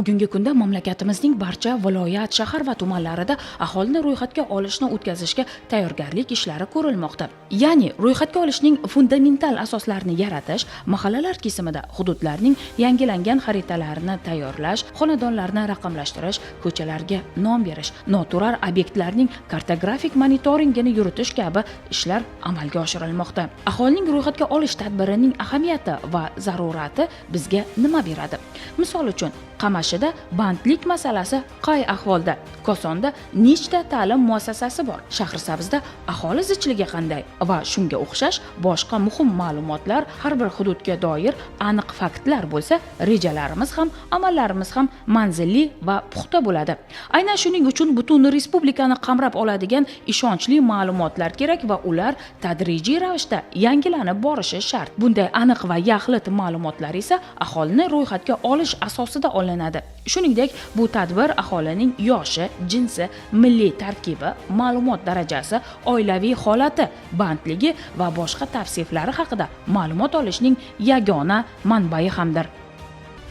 Bugungi kunda mamlakatimizning barcha viloyat, shahar va tumanlarida aholini ro'yxatga olishni o'tkazishga tayyorgarlik ishlari ko'rilmoqda. Ya'ni ro'yxatga olishning fundamental asoslarini yaratish, mahallalar kesimida hududlarning yangilangan xaritalarini tayyorlash, xonadonlarni raqamlashtirish, ko'chalarga nom berish, noturar obyektlarning kartografik monitoringini yuritish kabi ishlar amalga oshirilmoqda. Aholining ro'yxatga olish tadbirining ahamiyati va zarurati bizga nima beradi? Misol uchun, Qamashida bandlik masalasi qay ahvolda? Kosonda nechta ta'lim muassasasi bor? Shahrisabzda aholi zichligi qanday? Va shunga o'xshash boshqa muhim ma'lumotlar, har bir hududga doir aniq faktlar bo'lsa, rejalarimiz ham, amallarimiz ham manzilli va puxta bo'ladi. Aynan shuning uchun butun respublikani qamrab oladigan ishonchli ma'lumotlar kerak va ular tadrijiy ravishda yangilanib borishi shart. Bunday aniq va yaxlit ma'lumotlar esa aholini ro'yxatga olish asosida olinadi. Shuningdek, bu tadbir aholining yoshi, jinsi, milliy tarkibi, ma'lumot darajasi, oilaviy holati, bandligi va boshqa tavsiflari haqida ma'lumot olishning yagona manbai hamdir.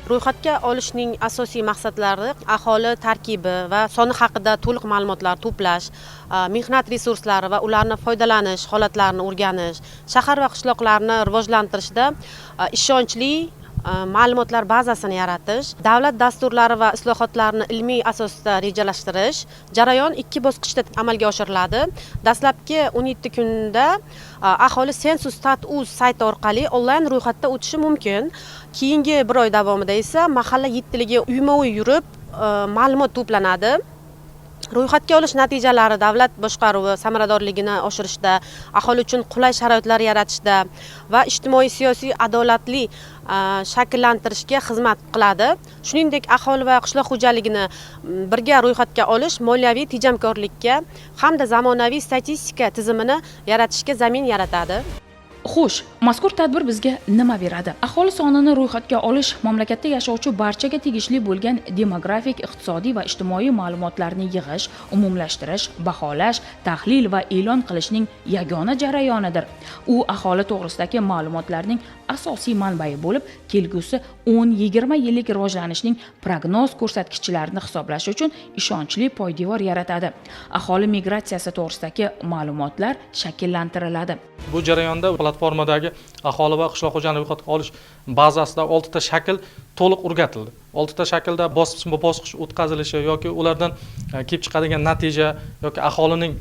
Ro'yxatga olishning asosiy maqsadlari aholi tarkibi va soni haqida to'liq ma'lumotlar to'plash, mehnat resurslari va ularni foydalanish holatlarini o'rganish, shahar va qishloqlarni rivojlantirishda ishonchli ma'lumotlar bazasini yaratish, davlat dasturlari va islohotlarni ilmiy asosda rejalashtirish. Jarayon 2 bosqichda amalga oshiriladi. Dastlabki 17 kunda aholi Census.uz sayti orqali onlayn ro'yxatda o'tishi mumkin. Keyingi 1 oy davomida esa mahalla yettiligi uyma-uy yurib ma'lumot to'planadi. Ro'yxatga olish natijalari davlat boshqaruvi samaradorligini oshirishda, aholi uchun qulay sharoitlar yaratishda va ijtimoiy-siyosiy adolatli shakllantirishga xizmat qiladi. Shuningdek, aholi va qishloq xo'jaligini birga ro'yxatga olish moliyaviy tejamkorlikka hamda zamonaviy statistika tizimini yaratishga zamin yaratadi. Xo'sh, mazkur tadbir bizga nima beradi? Aholi sonini ro'yxatga olish mamlakatda yashovchi barchaga tegishli bo'lgan demografik, iqtisodiy va ijtimoiy ma'lumotlarni yig'ish, umumlashtirish, baholash, tahlil va e'lon qilishning yagona jarayonidir. U aholi to'g'risidagi ma'lumotlarning asosiy manbai bo'lib, kelgusi 10-20 yillik rivojlanishning prognoz ko'rsatkichlarini hisoblash uchun ishonchli poydevor yaratadi. Aholi migratsiyasi to'g'risidagi ma'lumotlar shakllantiriladi. Bu jarayonda platformadagi aholi va qishloq xo'jaligi ro'yxatga olish bazasida 6 ta shakl to'liq o'rgatildi. 6 ta shaklda bosqich o'tkazilishi yoki ulardan kelib chiqadigan natija yoki aholining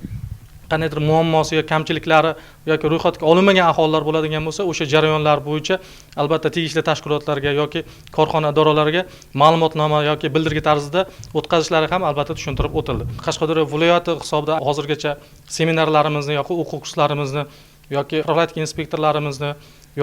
qandaydir muammosi yoki kamchiliklari yoki ro'yxatga olinmagan aholilar bo'ladigan bo'lsa, o'sha jarayonlar bo'yicha albatta tegishli tashkilotlarga yoki korxona idoralariga ma'lumotnoma yoki bildirgi tarzida o'tkazishlari ham albatta tushuntirib o'tildi. Qashqadaryo viloyati hisobida hozirgacha seminarlarimizni yoki o'quv kurslarimizni yoki profilaktika inspektorlarimizni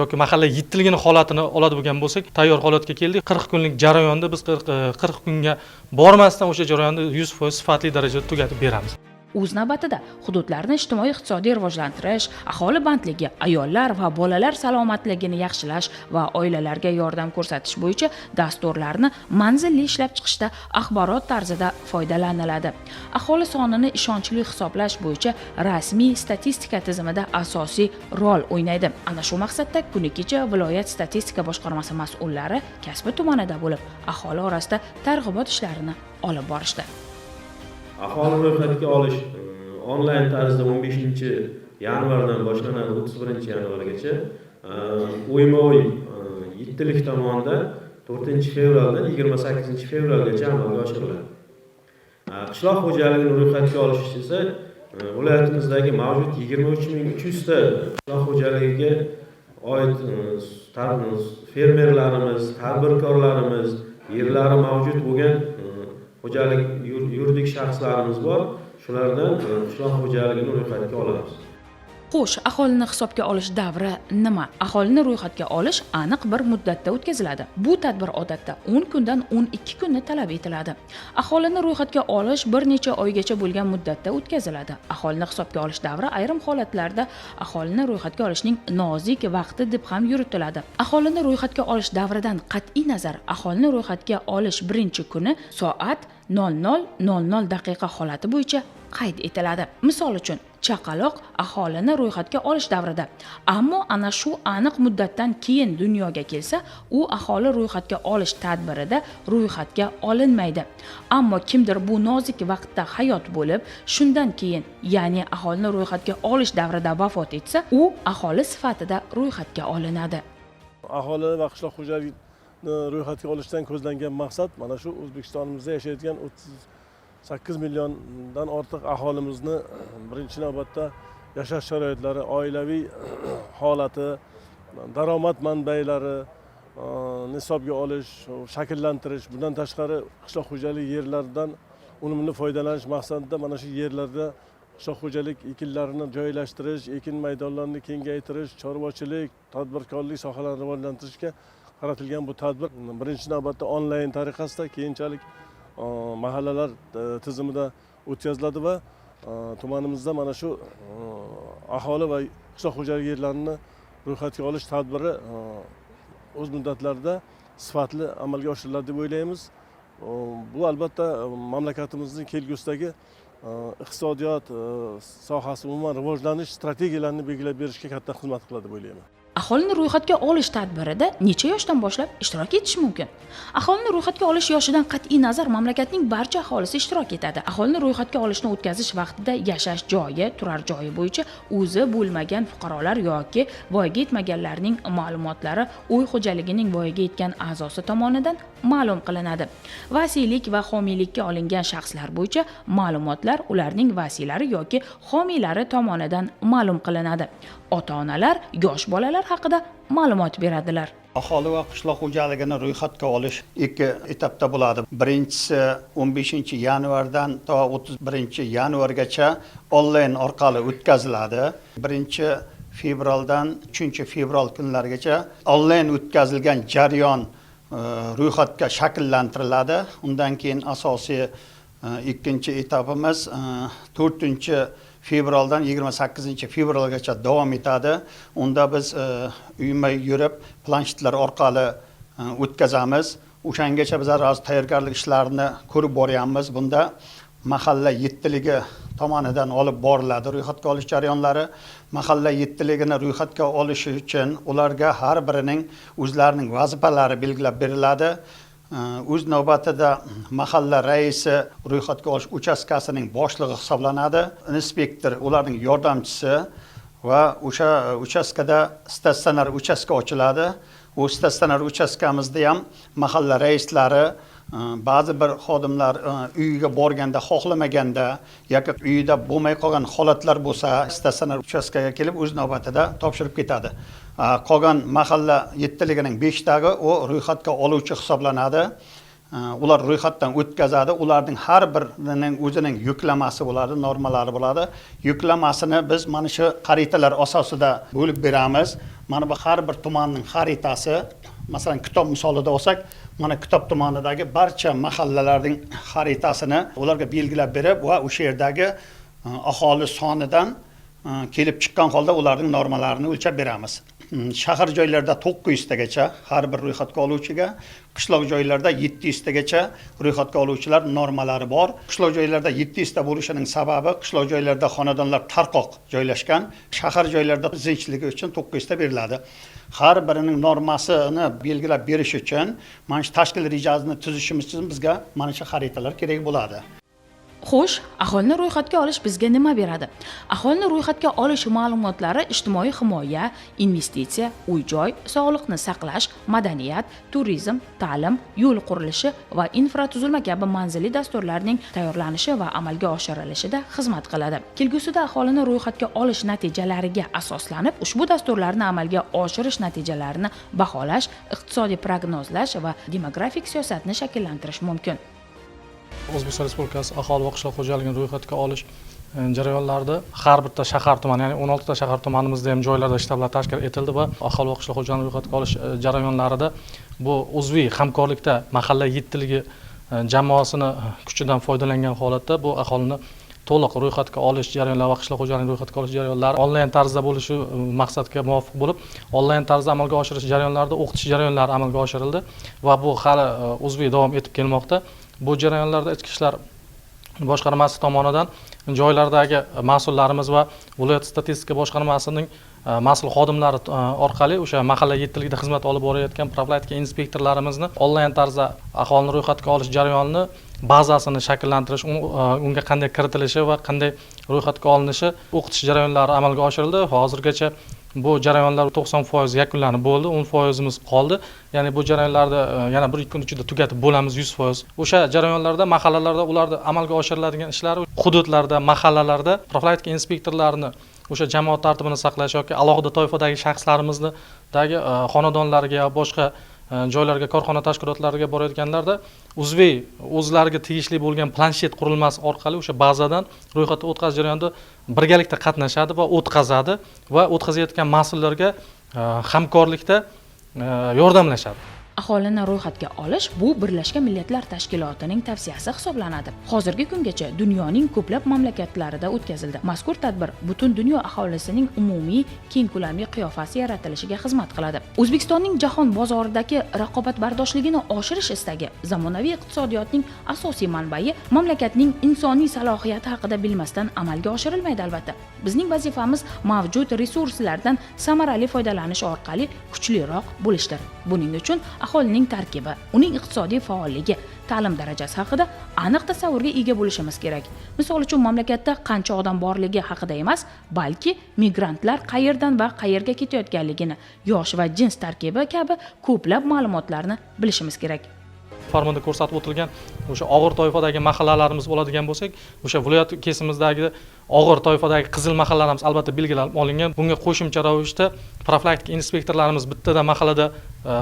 yoki mahalla yettiligini holatini oladi bo'lgan bo'lsak, tayyor holatga keldik. 40 kunlik jarayonda biz 40 kunga bormasdan o'sha jarayonni 100% sifatli darajada tugatib beramiz. O'z navbatida hududlarni ijtimoiy-iqtisodiy rivojlantirish, aholi bandligi, ayollar va bolalar salomatligini yaxshilash va oilalarga yordam ko'rsatish bo'yicha dasturlarni manzilli ishlab chiqishda axborot tarzida foydalaniladi. Aholi sonini ishonchli hisoblash bo'yicha rasmiy statistika tizimida asosiy rol o'ynaydi. Ana shu maqsadda kuni kecha viloyat statistika boshqarmasi mas'ullari Kasbi tumanida bo'lib, aholi orasida targ'ibot ishlarini olib borishdi. Aholi ro'yxatga olish onlayn tarzda 15-yanvardan boshlanadi 31-yanvargacha. Uyma-uy yettilik tomonidan 4-fevraldan 28-fevralgacha amalga oshiriladi. Qishloq xo'jaligini ro'yxatga olish esa viloyatimizdagi mavjud 23300 ta qishloq xo'jaligiga oid fermerlarimiz, tadbirkorlarimiz, yerlari mavjud bo'lgan xo'jalik yuridik shaxslarimiz bor. Shulardan qishloq xo'jaligini ro'yxatga olamiz. Xo'sh, aholini hisobga olish davri nima? Aholini ro'yxatga olish aniq bir muddatda o'tkaziladi. Bu tadbir odatda 10 kundan 12 kunni talab etiladi. Aholini ro'yxatga olish bir necha oygacha bo'lgan muddatda o'tkaziladi. Aholini hisobga olish davri ayrim holatlarda aholini ro'yxatga olishning nozik vaqti deb ham yuritiladi. Aholini ro'yxatga olish davridan qat'iy nazar, aholini ro'yxatga olish birinchi kuni soat 00:00 daqiqa holati bo'yicha qayd etiladi. Misol uchun, chaqaloq aholini ro'yxatga olish davrida, ammo ana shu aniq muddatdan keyin dunyoga kelsa, u aholi ro'yxatga olish tadbirida ro'yxatga olinmaydi. Ammo kimdir bu nozik vaqtda hayot bo'lib, shundan keyin, ya'ni aholini ro'yxatga olish davrida vafot etsa, u aholi sifatida ro'yxatga olinadi. Aholi va qishloq xo'jaligini ro'yxatga olishdan ko'zlangan maqsad mana shu O'zbekistonimizda yashayotgan 38 milliondan ortiq aholimizni birinchi navbatda yashash sharoitlari, oilaviy holati, daromad manbalari hisobga olish, shakllantirish, bundan tashqari qishloq xo'jaligi yerlaridan unumli foydalanish maqsadida mana shu yerlarda qishloq xo'jalik ekinlarini joylashtirish, ekin maydonlarini kengaytirish, chorvachilik, tadbirkorlik sohalarini rivojlantirishga qaratilgan bu tadbir birinchi navbatda onlayn tariqasida, keyinchalik mahallalar tizimida o'tkaziladi va tumanimizda mana shu aholi va qishloq xo'jaligi yerlarini ro'yxatga olish tadbiri o'z muddatlarida sifatli amalga oshiriladi deb o'ylaymiz. Bu albatta mamlakatimizning kelgusidagi iqtisodiyot sohasi umuman rivojlanish strategiyalarini belgilab berishga katta xizmat qiladi deb o'ylayman. Aholini ro'yxatga olish tadbirida necha yoshdan boshlab ishtirok etish mumkin? Aholini ro'yxatga olish yoshidan qat'iy nazar mamlakatning barcha aholisi ishtirok etadi. Aholini ro'yxatga olishni o'tkazish vaqtida yashash joyi, turar joyi bo'yicha o'zi bo'lmagan fuqarolar yoki voyaga yetmaganlarning ma'lumotlari uy xo'jaligining voyaga yetgan a'zosi tomonidan ma'lum qilinadi. Vasiylik va homiylikka olingan shaxslar bo'yicha ma'lumotlar ularning vasiylari yoki homiylari tomonidan ma'lum qilinadi. Ota-onalar yosh bolalar haqida ma'lumot beradilar. Aholi va qishloq xo'jaligini ro'yxatga olish ikki etapda bo'ladi. Birinchisi 15-yanvardan to 31-yanvargacha onlayn orqali o'tkaziladi. 1-fevraldan 3-fevral kunlarigacha onlayn o'tkazilgan jarayon ro'yxatga shakllantiriladi. Undan keyin asosiy ikkinchi etapimiz 4-fevraldan 28-fevralgacha davom etadi. Unda biz uyma yurib planshetlar orqali o'tkazamiz. O'shangacha bizlar hozir tayyorgarlik ishlarini ko'rib boryapmiz. Bunda mahalla yettiligi tomonidan olib boriladi ro'yxatga olish jarayonlari. Mahalla yettiligini ro'yxatga olish uchun ularga har birining o'zlarining vazifalari belgilab beriladi. O'z navbatida mahalla raisi ro'yxatga olish uchastkasining boshlig'i hisoblanadi. Inspektor ularning yordamchisi va o'sha uchastkada statsionar uchastka ochiladi. U statsionar uchastkamizda ham mahalla raislari, ba'zi bir xodimlar uyiga borganda, xohlamaganda yoki uyida bo'lmay qolgan holatlar bo'lsa, statsionar uchastkaga kelib o'z navbatida topshirib ketadi. Qolgan mahalla yettiligining 5tagi u ro'yxatga oluvchi hisoblanadi. Ular ro'yxatdan o'tkazadi. Ularning har birining o'zining yuklamasi bo'ladi, normalari bo'ladi. Yuklamasini biz mana shu xaritalar asosida bo'lib beramiz. Mana bu har bir tumanning xaritasi, masalan kitob misolida olsak, mana kitob tumanidagi barcha mahallalarning xaritasini ularga belgilab berib va o'sha yerdagi aholi sonidan kelib chiqqan holda ularning normalarini o'lchab beramiz. Shahar joylarda 900 tagacha har bir ro'yxatga oluvchiga, qishloq joylarda 700 tagacha ro'yxatga oluvchilar normalari bor. Qishloq joylarda 700 ta bo'lishining sababi qishloq joylarda xonadonlar tarqoq joylashgan, shahar joylarda zinchligi uchun 900 ta beriladi. Har birining normasini belgilab berish uchun mana shu tashkil rejasini tuzishimiz uchun bizga mana shu xaritalar kerak bo'ladi. Xo'sh, aholini ro'yxatga olish bizga nima beradi? Aholini ro'yxatga olish ma'lumotlari ijtimoiy himoya, investitsiya, uy-joy, sog'liqni saqlash, madaniyat, turizm, ta'lim, yo'l qurilishi va infratuzilma kabi manzilli dasturlarning tayyorlanishi va amalga oshirilishida xizmat qiladi. Kelgusida aholini ro'yxatga olish natijalariga asoslanib, ushbu dasturlarni amalga oshirish natijalarini baholash, iqtisodiy prognozlash va demografik siyosatni shakllantirish mumkin. O'zbekiston Respublikasi aholi va qishloq xo'jaligini ro'yxatga olish jarayonlarida har bitta shahar tuman, ya'ni 16 ta shahar tumanimizda ham joylarda shtablar tashkil etildi va aholi va qishloq xo'jaligini ro'yxatga olish jarayonlarida bu uzviy hamkorlikda mahalla yettiligi jamoasini kuchidan foydalangan holatda bu aholini to'liq ro'yxatga olish jarayonlari va qishloq xo'jaligini ro'yxatga olish jarayonlari onlayn tarzda bo'lishi maqsadga muvofiq bo'lib, onlayn tarzda amalga oshirish jarayonlarida o'qitish jarayonlari amalga oshirildi va bu hali uzviy davom etib kelmoqda. Bu jarayonlarda ichki ishlar boshqarmasi tomonidan joylardagi mas'ullarimiz va viloyat statistika boshqarmasining mas'ul xodimlari orqali o'sha mahalla yettiligida xizmat olib borayotgan profilaktika inspektorlarimizni onlayn tarzda aholini ro'yxatga olish jarayonini bazasini shakllantirish, unga qanday kiritilishi va qanday ro'yxatga olinishi o'qitish jarayonlari amalga oshirildi. Hozirgacha bu jarayonlar 90% yakunlanib bo'ldi, 10% qoldi. Ya'ni bu jarayonlarni yana 1-2 kun ichida tugatib bo'lamiz 100%. O'sha jarayonlarda mahallalarda ularda amalga oshiriladigan ishlar hududlarda, mahallalarda profilaktika inspektorlarini o'sha jamoat tartibini saqlash yoki alohida toifadagi shaxslarimizdagi xonadonlarga yoki boshqa joylarga, korxona tashkilotlariga borayotganlarda uzviy o'zlariga tegishli bo'lgan planshet qurilmasi orqali o'sha bazadan ro'yxatga o'tkazish jarayonida birgalikda qatnashadi va o'tkazadi va o'tkazayotgan mas'ullarga hamkorlikda yordamlashadi. Aholini ro'yxatga olish bu Birlashgan Millatlar Tashkilotining tavsiyasi hisoblanadi. Hozirgi kungacha dunyoning ko'plab mamlakatlarida o'tkazildi. Mazkur tadbir butun dunyo aholisining umumiy keng ko'lamli qiyofasi yaratilishiga xizmat qiladi. O'zbekistonning jahon bozoridagi raqobatbardoshligini oshirish istagi, zamonaviy iqtisodiyotning asosiy manbai mamlakatning insoniy salohiyati haqida bilmasdan amalga oshirilmaydi albatta. Bizning vazifamiz mavjud resurslardan samarali foydalanish orqali kuchliroq bo'lishdir. Buning uchun aholining tarkibi, uning iqtisodiy faolligi, ta'lim darajasi haqida aniq tasavvurga ega bo'lishimiz kerak. Misol uchun mamlakatda qancha odam borligi haqida emas, balki migrantlar qayerdan va qayerga ketayotganligini, yosh va jins tarkibi kabi ko'plab ma'lumotlarni bilishimiz kerak. Farmonda ko'rsatib o'tilgan o'sha og'ir toifadagi mahallalarimiz bo'ladigan bo'lsak, o'sha viloyat kesimizdagi og'ir toifadagi qizil mahallalarimiz albatta belgilab olingan. Bunga qo'shimcha ravishda profilaktika inspektorlarimiz bittada mahallada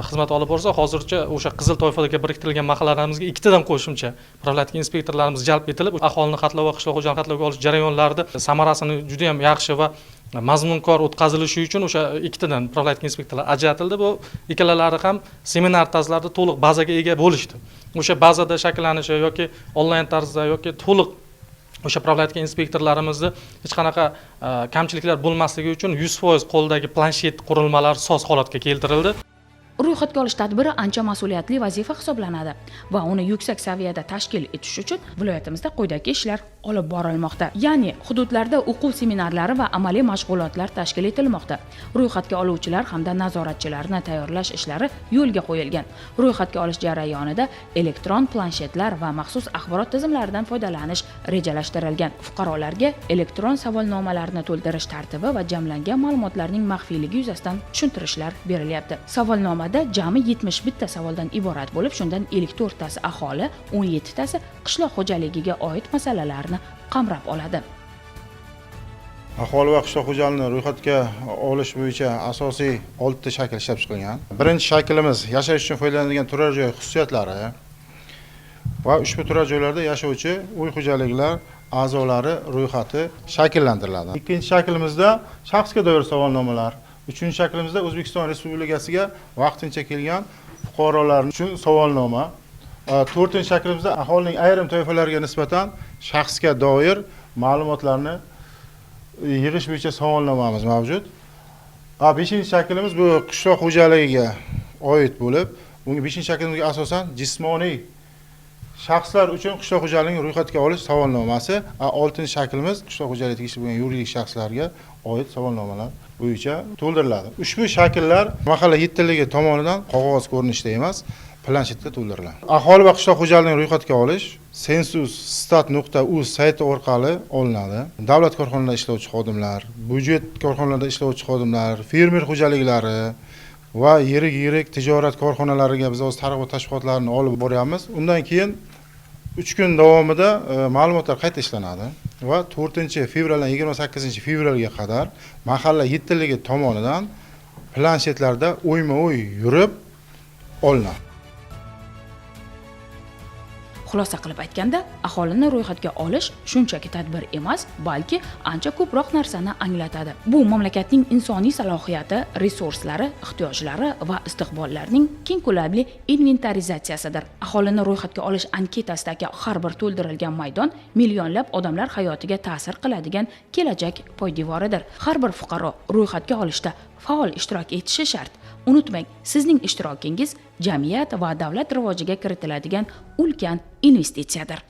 xizmat olib borsa, hozircha o'sha qizil toifadagi biriktirilgan mahallalarimizga ikkitadan qo'shimcha profilaktika inspektorlarimiz jalb etilib, aholini xatlov va qishloq xo'jalik xatlovga olish jarayonlarida samarasini juda ham yaxshi va mazmunkor o'tkazilishi uchun o'sha ikkitadan profilaktika inspektorlar ajratildi. Bu ikkalalari ham seminar tarzlarida to'liq bazaga ega bo'lishdi. O'sha bazada shakllanishi yoki onlayn tarzda yoki to'liq o'sha profilaktika inspektorlarimizni hech qanaqa kamchiliklar bo'lmasligi uchun 100% qo'ldagi planshet qurilmalari soz holatga keltirildi. Ro'yxatga olish tadbiri ancha mas'uliyatli vazifa hisoblanadi va uni yuksak saviyada tashkil etish uchun viloyatimizda quyidagi ishlar olib borilmoqda. Ya'ni hududlarda o'quv seminarlari va amaliy mashg'ulotlar tashkil etilmoqda. Ro'yxatga oluvchilar hamda nazoratchilarni tayyorlash ishlari yo'lga qo'yilgan. Ro'yxatga olish jarayonida elektron planshetlar va maxsus axborot tizimlaridan foydalanish rejalashtirilgan. Fuqarolarga elektron savolnomalarni to'ldirish tartibi va jamlangan ma'lumotlarning maxfiyligi yuzasidan tushuntirishlar berilyapti. Savolnoma jami 71 ta savoldan iborat bo'lib, shundan 54 tasi aholi, 17 tasi qishloq xo'jaligiga oid masalalarni qamrab oladi. Aholi va qishloq xo'jaligini ro'yxatga olish bo'yicha asosiy 6 ta shakl ishlab chiqilgan. Birinchi shaklimiz yashash uchun foydalanadigan turar joy xususiyatlari va ushbu turar joylarda yashovchi uy xo'jaliklar a'zolari ro'yxati shakllantiriladi. Ikkinchi shaklimizda shaxsga doir savolnomalar. Uchinchi shaklimizda O'zbekiston Respublikasiga vaqtincha kelgan fuqarolar uchun savolnoma. To'rtinchi shaklimizda aholining ayrim toifalariga nisbatan shaxsga doir ma'lumotlarni yig'ish bo'yicha savolnomamiz mavjud. Beshinchi shaklimiz bu qishloq xo'jaligiga oid bo'lib, bunga beshinchi shaklimizga asosan jismoniy shaxslar uchun qishloq xo'jaligining ro'yxatga olish savolnomasi, 6-chi shaklimiz qishloq xo'jaligiga tegishli bo'lgan yuridik shaxslarga oid savolnomalar bo'yicha to'ldiriladi. Ushbu shakllar mahalla yettiligi tomonidan qog'oz ko'rinishda emas, planshetga to'ldiriladi. Aholi va qishloq xo'jaligining ro'yxatga olish census.stat.uz sayti orqali olinadi. Davlat korxonalarida ishlovchi xodimlar, byudjet korxonalarida ishlovchi xodimlar, fermer xo'jaliklari va yirik tijorat korxonalariga biz o'z targ'ibot tashviqotlarini olib boryapmiz. Undan keyin 3 kun davomida ma'lumotlar qayta ishlanadi va 4-fevraldan 28-fevralga qadar mahalla yettiligi tomonidan planshetlarda o'yma-o'y yurib olinadi. Xulosa qilib aytganda, aholini ro'yxatga olish shunchaki tadbir emas, balki ancha ko'proq narsani anglatadi. Bu mamlakatning insoniy salohiyati, resurslari, ehtiyojlari va istiqbollarining keng ko'lamli inventarizatsiyasidir. Aholini ro'yxatga olish anketasidagi har bir to'ldirilgan maydon millionlab odamlar hayotiga ta'sir qiladigan kelajak poydevoridir. Har bir fuqaro ro'yxatga olishda faol ishtirok etishi shart. Unutmang, sizning ishtirokingiz jamiyat va davlat rivojiga kiritiladigan ulkan investitsiyadir.